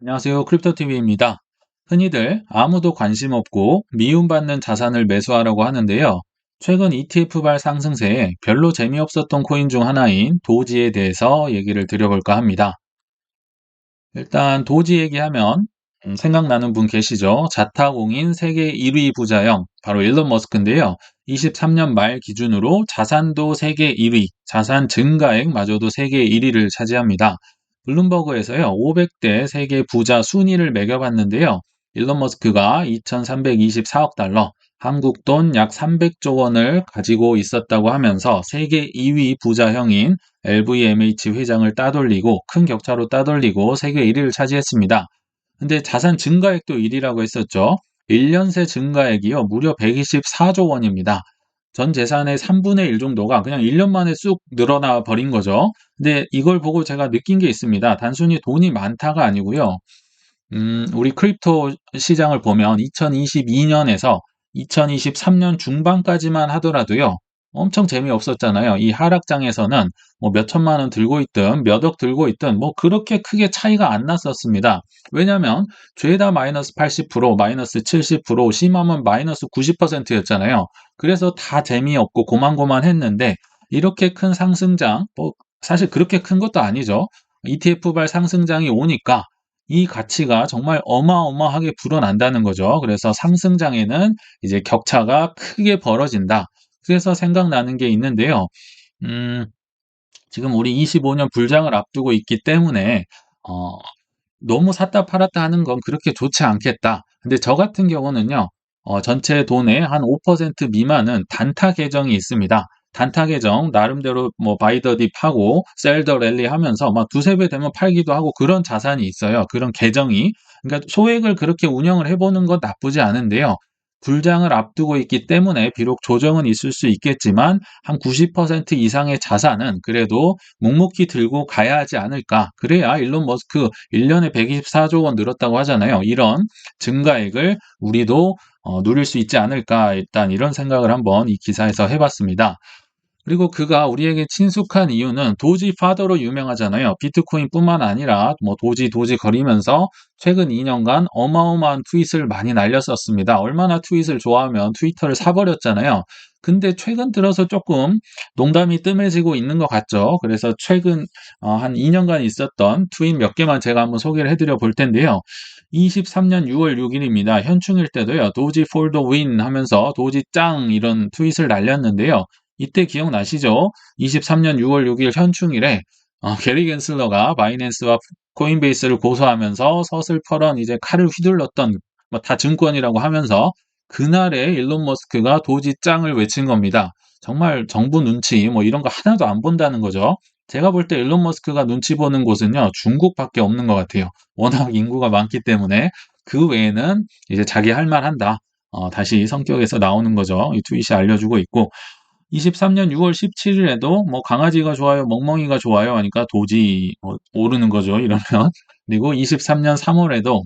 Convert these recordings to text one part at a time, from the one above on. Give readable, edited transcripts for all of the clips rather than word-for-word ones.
안녕하세요. 크립토TV입니다. 흔히들 아무도 관심 없고 미움받는 자산을 매수하라고 하는데요. 최근 ETF발 상승세에 별로 재미없었던 코인 중 하나인 도지에 대해서 얘기를 드려볼까 합니다. 일단 도지 얘기하면 생각나는 분 계시죠? 자타공인 세계 1위 부자형 바로 일론 머스크인데요. 23년 말 기준으로 자산도 세계 1위, 자산 증가액마저도 세계 1위를 차지합니다. 블룸버그에서요, 500대 세계 부자 순위를 매겨봤는데요. 일론 머스크가 2,324억 달러, 한국 돈 약 300조 원을 가지고 있었다고 하면서 세계 2위 부자형인 LVMH 회장을 따돌리고 큰 격차로 따돌리고 세계 1위를 차지했습니다. 근데 자산 증가액도 1위라고 했었죠. 1년 새 증가액이요. 무려 124조 원입니다. 전 재산의 3분의 1 정도가 그냥 1년 만에 쑥 늘어나 버린 거죠. 근데 이걸 보고 제가 느낀 게 있습니다. 단순히 돈이 많다가 아니고요. 우리 크립토 시장을 보면 2022년에서 2023년 중반까지만 하더라도요. 엄청 재미없었잖아요. 이 하락장에서는 뭐 몇천만 원 들고 있든 몇 억 들고 있든 뭐 그렇게 크게 차이가 안 났었습니다. 왜냐면 죄다 마이너스 80%, 마이너스 70%, 심하면 마이너스 90%였잖아요. 그래서 다 재미없고 고만고만했는데 이렇게 큰 상승장, 뭐 사실 그렇게 큰 것도 아니죠. ETF발 상승장이 오니까 이 가치가 정말 어마어마하게 불어난다는 거죠. 그래서 상승장에는 이제 격차가 크게 벌어진다. 그래서 생각나는 게 있는데요. 음, 지금 우리 25년 불장을 앞두고 있기 때문에 어, 너무 샀다 팔았다 하는 건 그렇게 좋지 않겠다. 근데 저 같은 경우는요, 전체 돈의 한 5% 미만은 단타 계정이 있습니다. 단타 계정, 나름대로 뭐 바이 더 딥 하고, 셀 더 랠리 하면서 막 두세 배 되면 팔기도 하고 그런 자산이 있어요. 그런 계정이. 그러니까 소액을 그렇게 운영을 해보는 건 나쁘지 않은데요. 불장을 앞두고 있기 때문에 비록 조정은 있을 수 있겠지만 한 90% 이상의 자산은 그래도 묵묵히 들고 가야 하지 않을까. 그래야 일론 머스크 1년에 124조 원 늘었다고 하잖아요. 이런 증가액을 우리도 누릴 수 있지 않을까. 일단 이런 생각을 한번 이 기사에서 해봤습니다. 그리고 그가 우리에게 친숙한 이유는 도지 파더로 유명하잖아요. 비트코인뿐만 아니라 뭐 도지 거리면서 최근 2년간 어마어마한 트윗을 많이 날렸었습니다. 얼마나 트윗을 좋아하면 트위터를 사버렸잖아요. 근데 최근 들어서 조금 농담이 뜸해지고 있는 것 같죠. 그래서 최근 한 2년간 있었던 트윗 몇 개만 제가 한번 소개를 해드려 볼 텐데요. 23년 6월 6일입니다. 현충일 때도요. 도지 폴더 윈 하면서 도지 짱 이런 트윗을 날렸는데요. 이때 기억나시죠? 23년 6월 6일 현충일에 게리 겐슬러가 바이낸스와 코인베이스를 고소하면서 서슬퍼런 이제 칼을 휘둘렀던 뭐 다 증권이라고 하면서 그날에 일론 머스크가 도지 짱을 외친 겁니다. 정말 정부 눈치 뭐 이런 거 하나도 안 본다는 거죠. 제가 볼 때 일론 머스크가 눈치 보는 곳은요, 중국밖에 없는 것 같아요. 워낙 인구가 많기 때문에 그 외에는 이제 자기 할 말 한다. 다시 성격에서 나오는 거죠. 이 트윗이 알려주고 있고 23년 6월 17일에도 뭐 강아지가 좋아요, 멍멍이가 좋아요 하니까 도지 오르는 거죠. 이러면 그리고 23년 3월에도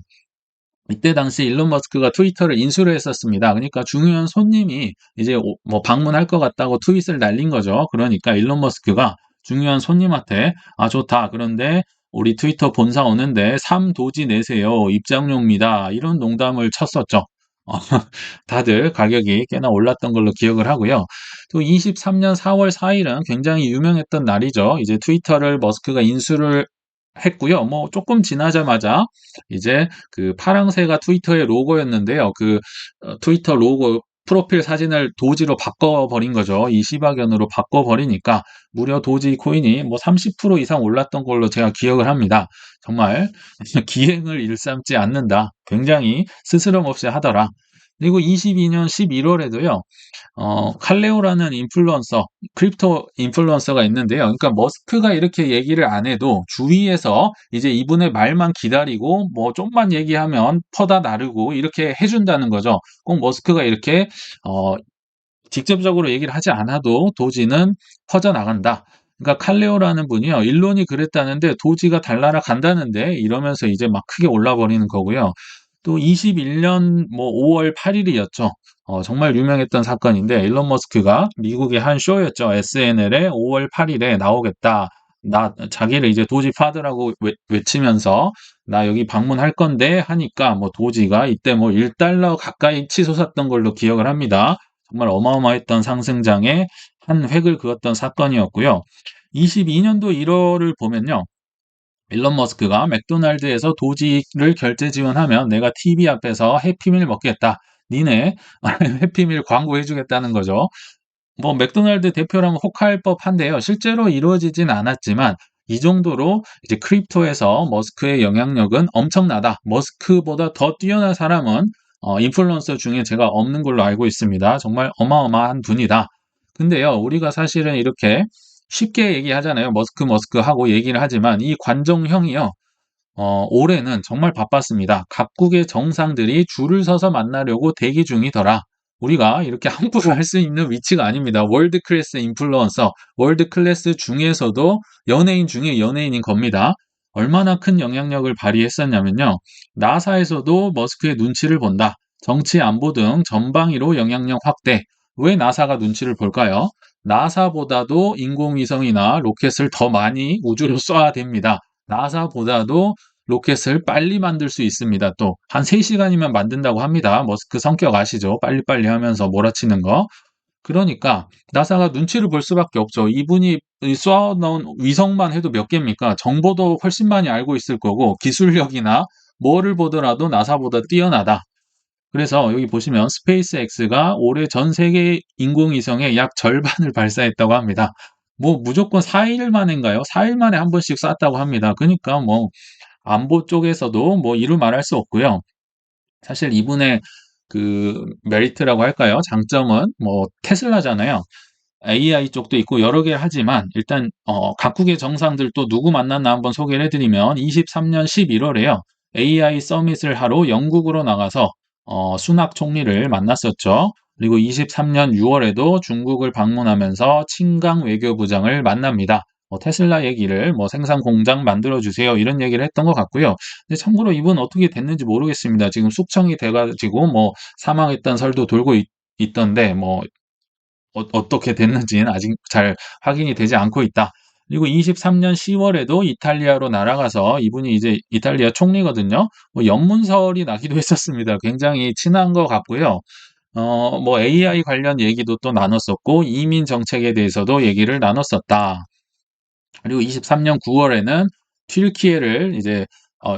이때 당시 일론 머스크가 트위터를 인수를 했었습니다. 그러니까 중요한 손님이 이제 뭐 방문할 것 같다고 트윗을 날린 거죠. 그러니까 일론 머스크가 중요한 손님한테 아 좋다. 그런데 우리 트위터 본사 오는데 3도지 내세요. 입장료입니다. 이런 농담을 쳤었죠. 어, 다들 가격이 꽤나 올랐던 걸로 기억을 하고요. 또 23년 4월 4일은 굉장히 유명했던 날이죠. 이제 트위터를 머스크가 인수를 했고요. 뭐 조금 지나자마자 이제 그 파랑새가 트위터의 로고였는데요. 그 트위터 로고 프로필 사진을 도지로 바꿔버린 거죠. 이 시바견으로 바꿔버리니까 무려 도지 코인이 뭐 30% 이상 올랐던 걸로 제가 기억을 합니다. 정말 기행을 일삼지 않는다. 굉장히 스스럼 없이 하더라. 그리고 22년 11월에도요. 칼레오라는 인플루언서, 크립토 인플루언서가 있는데요. 그러니까 머스크가 이렇게 얘기를 안 해도 주위에서 이제 이분의 말만 기다리고 뭐 좀만 얘기하면 퍼다 나르고 이렇게 해준다는 거죠. 꼭 머스크가 이렇게 어, 직접적으로 얘기를 하지 않아도 도지는 퍼져나간다. 그러니까 칼레오라는 분이요. 일론이 그랬다는데 도지가 달나라 간다는데 이러면서 이제 막 크게 올라버리는 거고요. 또 21년 뭐 5월 8일이었죠. 정말 유명했던 사건인데 일론 머스크가 미국의 한 쇼였죠. SNL에 5월 8일에 나오겠다. 자기를 이제 도지 파드라고 외치면서 나 여기 방문할 건데 하니까 뭐 도지가 이때 뭐 1달러 가까이 치솟았던 걸로 기억을 합니다. 정말 어마어마했던 상승장에 한 획을 그었던 사건이었고요. 22년도 1월을 보면요. 일론 머스크가 맥도날드에서 도지를 결제 지원하면 내가 TV 앞에서 해피밀 먹겠다. 니네 해피밀 광고해주겠다는 거죠. 뭐 맥도날드 대표라면 혹할 법한데요. 실제로 이루어지진 않았지만 이 정도로 이제 크립토에서 머스크의 영향력은 엄청나다. 머스크보다 더 뛰어난 사람은 인플루언서 중에 제가 없는 걸로 알고 있습니다. 정말 어마어마한 분이다. 근데요, 우리가 사실은 이렇게 쉽게 얘기하잖아요. 머스크 하고 얘기를 하지만 이 관종형이요. 올해는 정말 바빴습니다. 각국의 정상들이 줄을 서서 만나려고 대기 중이더라. 우리가 이렇게 함부로 할 수 있는 위치가 아닙니다. 월드 클래스 인플루언서, 월드 클래스 중에서도 연예인 중에 연예인인 겁니다. 얼마나 큰 영향력을 발휘했었냐면요. 나사에서도 머스크의 눈치를 본다. 정치 안보 등 전방위로 영향력 확대. 왜 나사가 눈치를 볼까요? 나사보다도 인공위성이나 로켓을 더 많이 우주로 쏴야 됩니다. 나사보다도 로켓을 빨리 만들 수 있습니다. 또 한 3시간이면 만든다고 합니다. 머스크 성격 아시죠? 빨리빨리 하면서 몰아치는 거. 그러니까 나사가 눈치를 볼 수밖에 없죠. 이분이 쏘아놓은 위성만 해도 몇 개입니까? 정보도 훨씬 많이 알고 있을 거고 기술력이나 뭐를 보더라도 나사보다 뛰어나다. 그래서 여기 보시면 스페이스X가 올해 전 세계 인공위성의 약 절반을 발사했다고 합니다. 뭐 무조건 4일 만인가요? 4일 만에 한 번씩 쐈다고 합니다. 그러니까 뭐 안보 쪽에서도 뭐 이루 말할 수 없고요. 사실 이분의 그 메리트라고 할까요? 장점은 뭐 테슬라잖아요. AI 쪽도 있고 여러 개 하지만 일단 각국의 정상들 또 누구 만났나 한번 소개를 해드리면 23년 11월에요. AI 서밋을 하러 영국으로 나가서 수낙 총리를 만났었죠. 그리고 23년 6월에도 중국을 방문하면서 친강 외교부장을 만납니다. 테슬라 얘기를 뭐 생산 공장 만들어 주세요 이런 얘기를 했던 것 같고요. 근데 참고로 이분 어떻게 됐는지 모르겠습니다. 지금 숙청이 돼가지고 뭐 사망했다는 설도 돌고 있던데 뭐 어떻게 됐는지는 아직 잘 확인이 되지 않고 있다. 그리고 23년 10월에도 이탈리아로 날아가서 이분이 이제 이탈리아 총리거든요. 뭐 연문설이 나기도 했었습니다. 굉장히 친한 것 같고요. 뭐 AI 관련 얘기도 또 나눴었고 이민 정책에 대해서도 얘기를 나눴었다. 그리고 23년 9월에는 튀르키예를 이제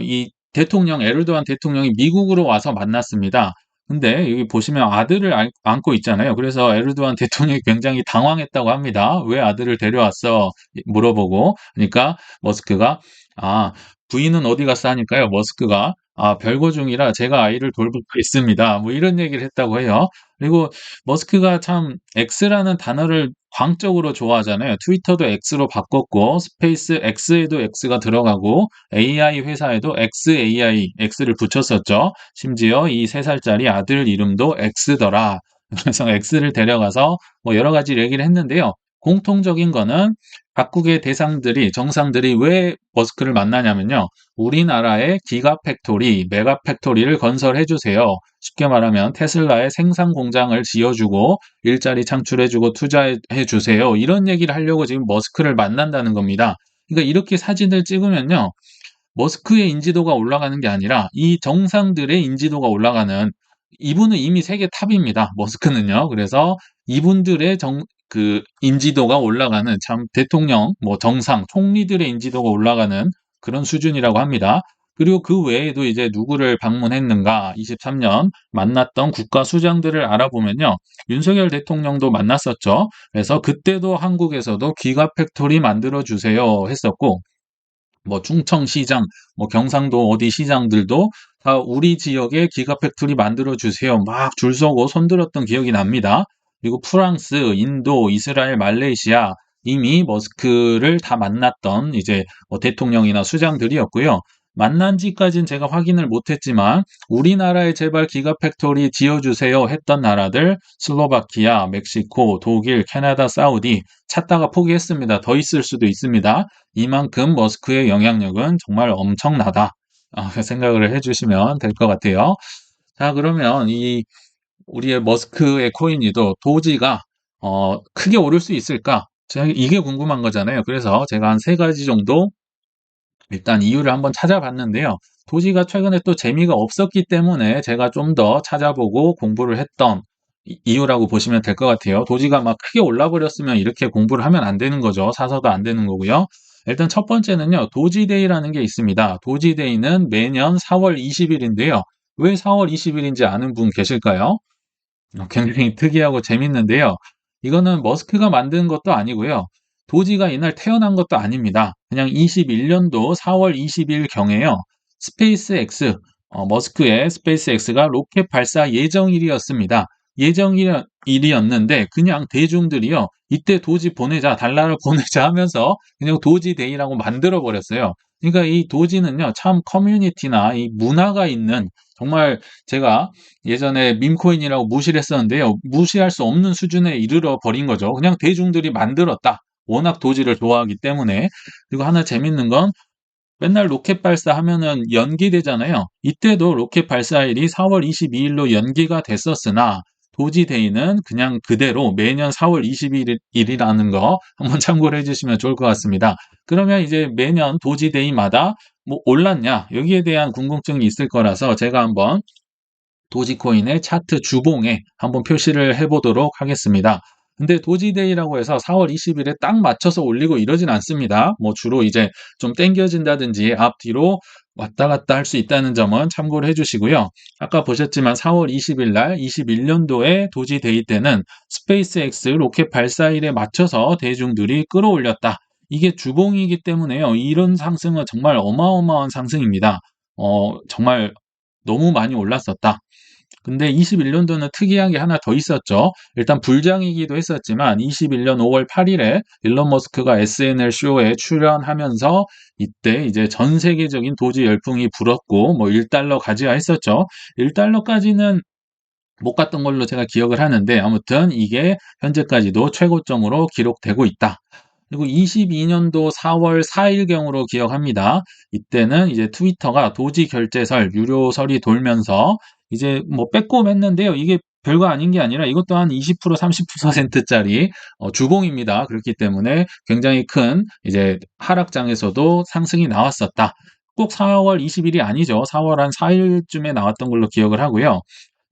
이 대통령 에르도안 대통령이 미국으로 와서 만났습니다. 근데 여기 보시면 아들을 안고 있잖아요. 그래서 에르도안 대통령이 굉장히 당황했다고 합니다. "왜 아들을 데려왔어?" 물어보고. 그러니까 머스크가 "아 부인은 어디 갔어?" 하니까요. 머스크가 "아 별거 중이라 제가 아이를 돌보고 있습니다." 뭐 이런 얘기를 했다고 해요. 그리고 머스크가 참 X라는 단어를 광적으로 좋아하잖아요. 트위터도 X로 바꿨고 스페이스 X에도 X가 들어가고 AI 회사에도 XAI, X를 붙였었죠. 심지어 이 3살짜리 아들 이름도 X더라. 그래서 X를 데려가서 뭐 여러 가지 얘기를 했는데요. 공통적인 거는 각국의 대상들이 정상들이 왜 머스크를 만나냐면요. 우리나라의 기가 팩토리, 메가 팩토리를 건설해 주세요. 쉽게 말하면 테슬라의 생산 공장을 지어주고 일자리 창출해주고 투자해 주세요. 이런 얘기를 하려고 지금 머스크를 만난다는 겁니다. 그러니까 이렇게 사진을 찍으면요. 머스크의 인지도가 올라가는 게 아니라 이 정상들의 인지도가 올라가는 이분은 이미 세계 탑입니다. 머스크는요. 그래서 이분들의 그 인지도가 올라가는 참 대통령, 뭐 정상, 총리들의 인지도가 올라가는 그런 수준이라고 합니다. 그리고 그 외에도 이제 누구를 방문했는가 23년 만났던 국가 수장들을 알아보면요. 윤석열 대통령도 만났었죠. 그래서 그때도 한국에서도 기가 팩토리 만들어 주세요 했었고 뭐 충청시장, 뭐 경상도 어디 시장들도 다 우리 지역에 기가팩토리 만들어 주세요. 막 줄 서고 손들었던 기억이 납니다. 그리고 프랑스, 인도, 이스라엘, 말레이시아 이미 머스크를 다 만났던 이제 뭐 대통령이나 수장들이었고요. 만난 지까지는 제가 확인을 못했지만 우리나라에 제발 기가팩토리 지어주세요 했던 나라들 슬로바키아, 멕시코, 독일, 캐나다, 사우디 찾다가 포기했습니다. 더 있을 수도 있습니다. 이만큼 머스크의 영향력은 정말 엄청나다. 생각을 해주시면 될 것 같아요. 자, 그러면 이 우리의 머스크의 코인이도 도지가 크게 오를 수 있을까? 이게 궁금한 거잖아요. 그래서 제가 한 3가지 정도 일단 이유를 한번 찾아봤는데요. 도지가 최근에 또 재미가 없었기 때문에 제가 좀 더 찾아보고 공부를 했던 이유라고 보시면 될 것 같아요. 도지가 막 크게 올라 버렸으면 이렇게 공부를 하면 안 되는 거죠. 사서도 안 되는 거고요. 일단 첫 번째는요. 도지데이라는 게 있습니다. 도지데이는 매년 4월 20일인데요. 왜 4월 20일인지 아는 분 계실까요? 굉장히 특이하고 재밌는데요. 이거는 머스크가 만든 것도 아니고요. 도지가 이날 태어난 것도 아닙니다. 그냥 21년도 4월 20일 경에요. 스페이스X, 머스크의 스페이스X가 로켓 발사 예정일이었습니다. 예정일이었는데 그냥 대중들이요. 이때 도지 보내자, 달러를 보내자 하면서 그냥 도지데이라고 만들어 버렸어요. 그러니까 이 도지는요, 참 커뮤니티나 이 문화가 있는 정말 제가 예전에 밈코인이라고 무시를 했었는데요. 무시할 수 없는 수준에 이르러 버린 거죠. 그냥 대중들이 만들었다. 워낙 도지를 좋아하기 때문에. 그리고 하나 재밌는 건 맨날 로켓 발사하면은 연기되잖아요. 이때도 로켓 발사일이 4월 22일로 연기가 됐었으나 도지데이는 그냥 그대로 매년 4월 20일이라는 거 한번 참고를 해주시면 좋을 것 같습니다. 그러면 이제 매년 도지데이마다 뭐 올랐냐 여기에 대한 궁금증이 있을 거라서 제가 한번 도지코인의 차트 주봉에 한번 표시를 해보도록 하겠습니다. 근데 도지데이라고 해서 4월 20일에 딱 맞춰서 올리고 이러진 않습니다. 뭐 주로 이제 좀 땡겨진다든지 앞뒤로 왔다 갔다 할 수 있다는 점은 참고를 해주시고요. 아까 보셨지만 4월 20일 날 21년도에 도지데이 때는 스페이스X 로켓 발사일에 맞춰서 대중들이 끌어올렸다. 이게 주봉이기 때문에요. 이런 상승은 정말 어마어마한 상승입니다. 정말 너무 많이 올랐었다. 근데 21년도는 특이한 게 하나 더 있었죠. 일단 불장이기도 했었지만 21년 5월 8일에 일론 머스크가 SNL 쇼에 출연하면서 이때 이제 전 세계적인 도지 열풍이 불었고 뭐 1달러 가지야 했었죠. 1달러까지는 못 갔던 걸로 제가 기억을 하는데 아무튼 이게 현재까지도 최고점으로 기록되고 있다. 그리고 22년도 4월 4일경으로 기억합니다. 이때는 이제 트위터가 도지 결제설, 유료설이 돌면서 이제 뭐 빼꼼했는데요. 이게 별거 아닌 게 아니라 이것도 한 20%, 30%짜리 주봉입니다. 그렇기 때문에 굉장히 큰 이제 하락장에서도 상승이 나왔었다. 꼭 4월 20일이 아니죠. 4월 한 4일쯤에 나왔던 걸로 기억을 하고요.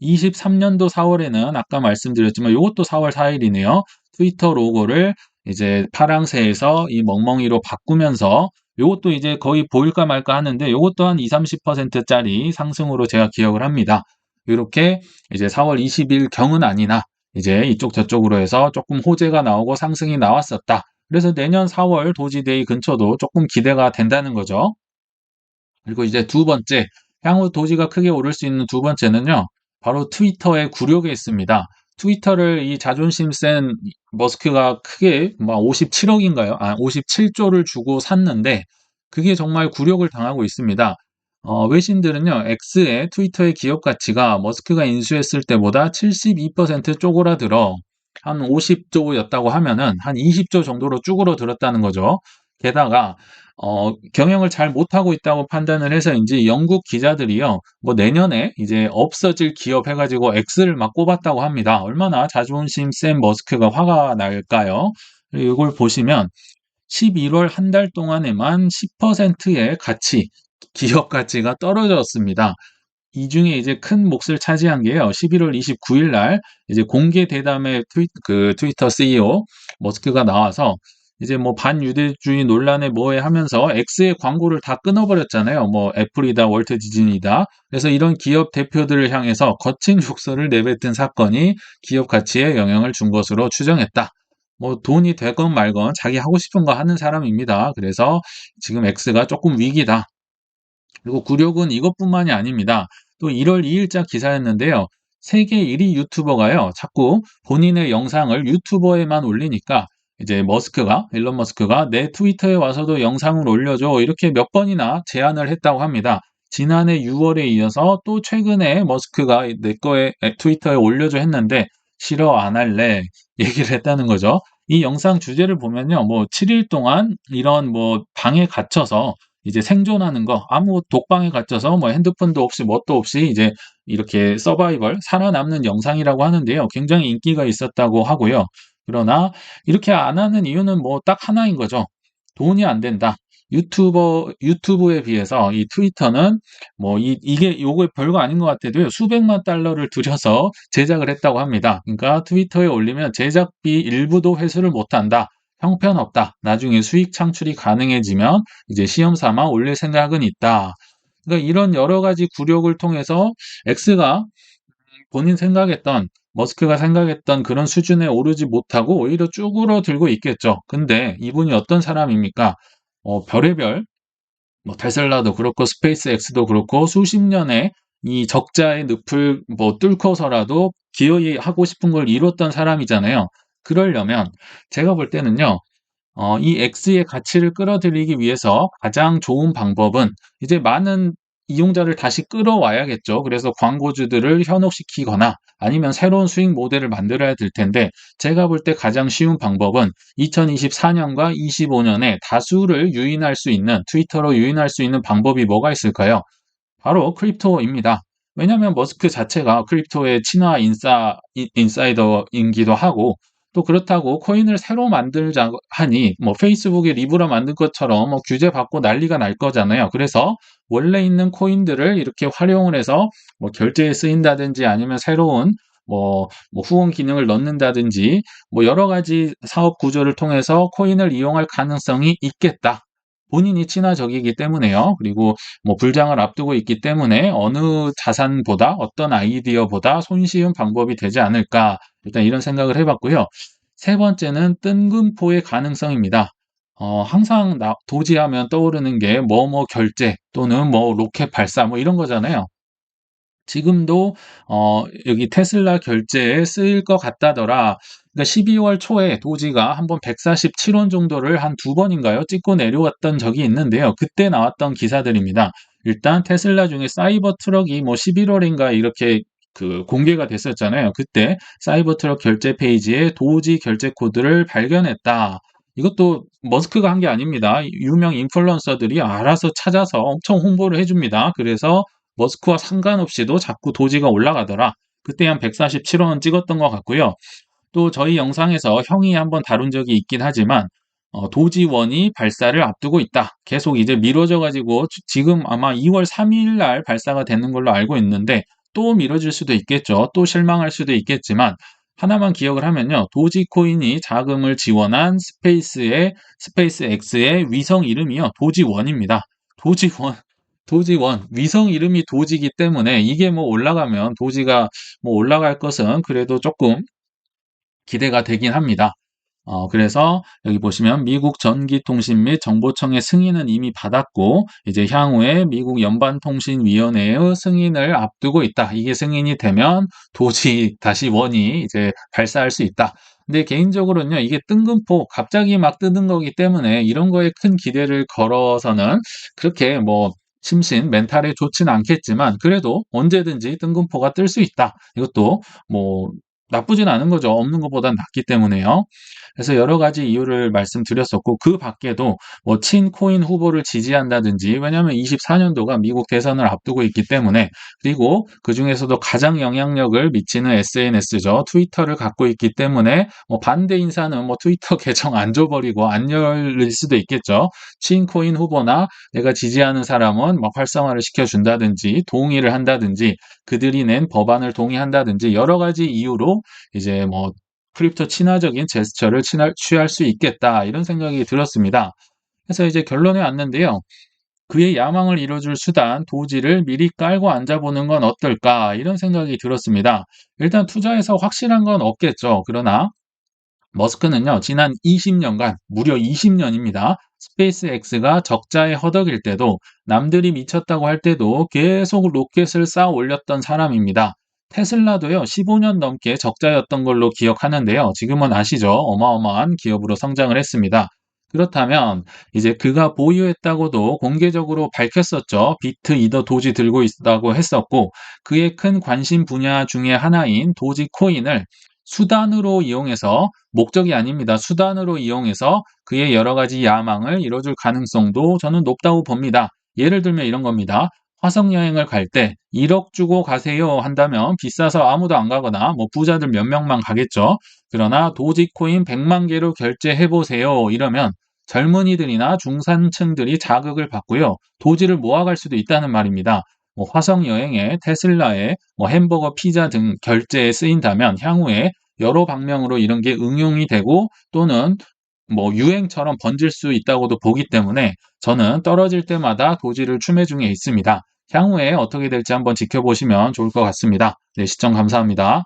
23년도 4월에는 아까 말씀드렸지만 이것도 4월 4일이네요. 트위터 로고를 이제 파랑새에서 이 멍멍이로 바꾸면서 요것도 이제 거의 보일까 말까 하는데 요것도 한 20-30%짜리 상승으로 제가 기억을 합니다. 이렇게 이제 4월 20일 경은 아니나 이제 이쪽 저쪽으로 해서 조금 호재가 나오고 상승이 나왔었다. 그래서 내년 4월 도지데이 근처도 조금 기대가 된다는 거죠. 그리고 이제 두 번째, 향후 도지가 크게 오를 수 있는 두 번째는요, 바로 트위터의 굴욕에 있습니다. 트위터를 이 자존심 센 머스크가 크게 막 57억인가요? 57조를 주고 샀는데, 그게 정말 굴욕을 당하고 있습니다. 외신들은요, X의 트위터의 기업 가치가 머스크가 인수했을 때보다 72% 쪼그라들어 한 50조였다고 하면은 한 20조 정도로 쭈그러들었다는 거죠. 게다가 경영을 잘 못하고 있다고 판단을 해서인지 영국 기자들이요, 뭐 내년에 이제 없어질 기업 해가지고 X를 막 꼽았다고 합니다. 얼마나 자존심 센 머스크가 화가 날까요? 이걸 보시면 11월 한 달 동안에만 10%의 가치, 기업 가치가 떨어졌습니다. 이 중에 이제 큰 몫을 차지한 게요. 11월 29일 날 이제 공개 대담에 트위터 CEO 머스크가 나와서 이제 뭐 반유대주의 논란에 뭐해 하면서 X의 광고를 다 끊어버렸잖아요. 뭐 애플이다, 월트 디즈니다. 그래서 이런 기업 대표들을 향해서 거친 욕설을 내뱉은 사건이 기업 가치에 영향을 준 것으로 추정했다. 뭐 돈이 되건 말건 자기 하고 싶은 거 하는 사람입니다. 그래서 지금 X가 조금 위기다. 그리고 굴욕은 이것뿐만이 아닙니다. 또 1월 2일자 기사였는데요. 세계 1위 유튜버가요. 자꾸 본인의 영상을 유튜버에만 올리니까 이제 일론 머스크가 내 트위터에 와서도 영상을 올려줘. 이렇게 몇 번이나 제안을 했다고 합니다. 지난해 6월에 이어서 또 최근에 머스크가 내 거에 트위터에 올려줘 했는데 싫어 안 할래 얘기를 했다는 거죠. 이 영상 주제를 보면요. 뭐 7일 동안 이런 뭐 방에 갇혀서 이제 생존하는 거, 아무 독방에 갇혀서 뭐 핸드폰도 없이 뭣도 없이 이제 이렇게 서바이벌, 살아남는 영상이라고 하는데요. 굉장히 인기가 있었다고 하고요. 그러나 이렇게 안 하는 이유는 뭐 딱 하나인 거죠. 돈이 안 된다. 유튜브에 비해서 이 트위터는 뭐 이게 요거 별거 아닌 것 같아도요. 수백만 달러를 들여서 제작을 했다고 합니다. 그러니까 트위터에 올리면 제작비 일부도 회수를 못 한다. 형편없다. 나중에 수익 창출이 가능해지면 이제 시험 삼아 올릴 생각은 있다. 그러니까 이런 여러 가지 굴욕을 통해서 X가 본인 생각했던 머스크가 생각했던 그런 수준에 오르지 못하고 오히려 쭈그러들고 있겠죠. 근데 이분이 어떤 사람입니까? 별의별 뭐 테슬라도 그렇고 스페이스X도 그렇고 수십 년의 이 적자의 늪을 뭐 뚫고서라도 기어이 하고 싶은 걸 이뤘던 사람이잖아요. 그러려면 제가 볼 때는요. 이 X의 가치를 끌어들이기 위해서 가장 좋은 방법은 이제 많은 이용자를 다시 끌어와야겠죠. 그래서 광고주들을 현혹시키거나 아니면 새로운 수익 모델을 만들어야 될 텐데 제가 볼 때 가장 쉬운 방법은 2024년과 25년에 다수를 유인할 수 있는 트위터로 유인할 수 있는 방법이 뭐가 있을까요? 바로 크립토입니다. 왜냐하면 머스크 자체가 크립토의 친화 인사이더이기도 하고 또 그렇다고 코인을 새로 만들자 하니 뭐 페이스북이 리브라 만든 것처럼 뭐 규제 받고 난리가 날 거잖아요. 그래서 원래 있는 코인들을 이렇게 활용을 해서 뭐 결제에 쓰인다든지 아니면 새로운 뭐 후원 기능을 넣는다든지 뭐 여러 가지 사업 구조를 통해서 코인을 이용할 가능성이 있겠다. 본인이 친화적이기 때문에요. 그리고 뭐 불장을 앞두고 있기 때문에 어느 자산보다 어떤 아이디어보다 손쉬운 방법이 되지 않을까 일단 이런 생각을 해봤고요. 세 번째는 뜬금포의 가능성입니다. 항상 도지하면 떠오르는 게 뭐뭐 결제 또는 뭐 로켓 발사 뭐 이런 거잖아요. 지금도 여기 테슬라 결제에 쓰일 것 같다더라. 그러니까 12월 초에 도지가 한번 147원 정도를 한 두 번인가요? 찍고 내려왔던 적이 있는데요. 그때 나왔던 기사들입니다. 일단 테슬라 중에 사이버 트럭이 뭐 11월인가 이렇게 그 공개가 됐었잖아요. 그때 사이버 트럭 결제 페이지에 도지 결제 코드를 발견했다. 이것도 머스크가 한 게 아닙니다. 유명 인플루언서들이 알아서 찾아서 엄청 홍보를 해줍니다. 그래서 머스크와 상관없이도 자꾸 도지가 올라가더라. 그때 한 147원 찍었던 것 같고요. 또 저희 영상에서 형이 한번 다룬 적이 있긴 하지만 도지원이 발사를 앞두고 있다. 계속 이제 미뤄져 가지고 지금 아마 2월 3일 날 발사가 되는 걸로 알고 있는데 또 미뤄질 수도 있겠죠. 또 실망할 수도 있겠지만 하나만 기억을 하면요. 도지코인이 자금을 지원한 스페이스X의 위성 이름이요. 도지원입니다. 도지원. 도지원. 위성 이름이 도지기 때문에 이게 뭐 올라가면 도지가 뭐 올라갈 것은 그래도 조금 기대가 되긴 합니다. 그래서 여기 보시면 미국 전기통신 및 정보청의 승인은 이미 받았고 이제 향후에 미국 연방통신위원회의 승인을 앞두고 있다. 이게 승인이 되면 도지 다시 원이 이제 발사할 수 있다. 근데 개인적으로는요, 이게 뜬금포 갑자기 막 뜨는 거기 때문에 이런 거에 큰 기대를 걸어서는 그렇게 뭐 심신, 멘탈에 좋지는 않겠지만 그래도 언제든지 뜬금포가 뜰 수 있다. 이것도 뭐 나쁘진 않은 거죠. 없는 것보단 낫기 때문에요. 그래서 여러 가지 이유를 말씀드렸었고 그 밖에도 뭐 친코인 후보를 지지한다든지 왜냐하면 24년도가 미국 대선을 앞두고 있기 때문에 그리고 그중에서도 가장 영향력을 미치는 SNS죠. 트위터를 갖고 있기 때문에 뭐 반대 인사는 뭐 트위터 계정 안 줘버리고 안 열릴 수도 있겠죠. 친코인 후보나 내가 지지하는 사람은 막 활성화를 시켜준다든지 동의를 한다든지 그들이 낸 법안을 동의한다든지 여러 가지 이유로 이제 뭐 크립토 친화적인 제스처를 취할 수 있겠다 이런 생각이 들었습니다. 그래서 이제 결론에 왔는데요. 그의 야망을 이뤄줄 수단 도지를 미리 깔고 앉아보는 건 어떨까 이런 생각이 들었습니다. 일단 투자해서 확실한 건 없겠죠. 그러나 머스크는요, 지난 20년간, 무려 20년입니다. 스페이스X가 적자에 허덕일 때도, 남들이 미쳤다고 할 때도 계속 로켓을 쌓아 올렸던 사람입니다. 테슬라도요, 15년 넘게 적자였던 걸로 기억하는데요. 지금은 아시죠? 어마어마한 기업으로 성장을 했습니다. 그렇다면, 이제 그가 보유했다고도 공개적으로 밝혔었죠. 비트 이더 도지 들고 있다고 했었고, 그의 큰 관심 분야 중에 하나인 도지 코인을 수단으로 이용해서 목적이 아닙니다. 수단으로 이용해서 그의 여러 가지 야망을 이뤄줄 가능성도 저는 높다고 봅니다. 예를 들면 이런 겁니다. 화성 여행을 갈 때 1억 주고 가세요 한다면 비싸서 아무도 안 가거나 뭐 부자들 몇 명만 가겠죠. 그러나 도지코인 100만 개로 결제해 보세요 이러면 젊은이들이나 중산층들이 자극을 받고요. 도지를 모아갈 수도 있다는 말입니다. 뭐 화성 여행에 테슬라에 뭐 햄버거, 피자 등 결제에 쓰인다면 향후에 여러 방면으로 이런 게 응용이 되고 또는 뭐 유행처럼 번질 수 있다고도 보기 때문에 저는 떨어질 때마다 도지를 추매 중에 있습니다. 향후에 어떻게 될지 한번 지켜보시면 좋을 것 같습니다. 네, 시청 감사합니다.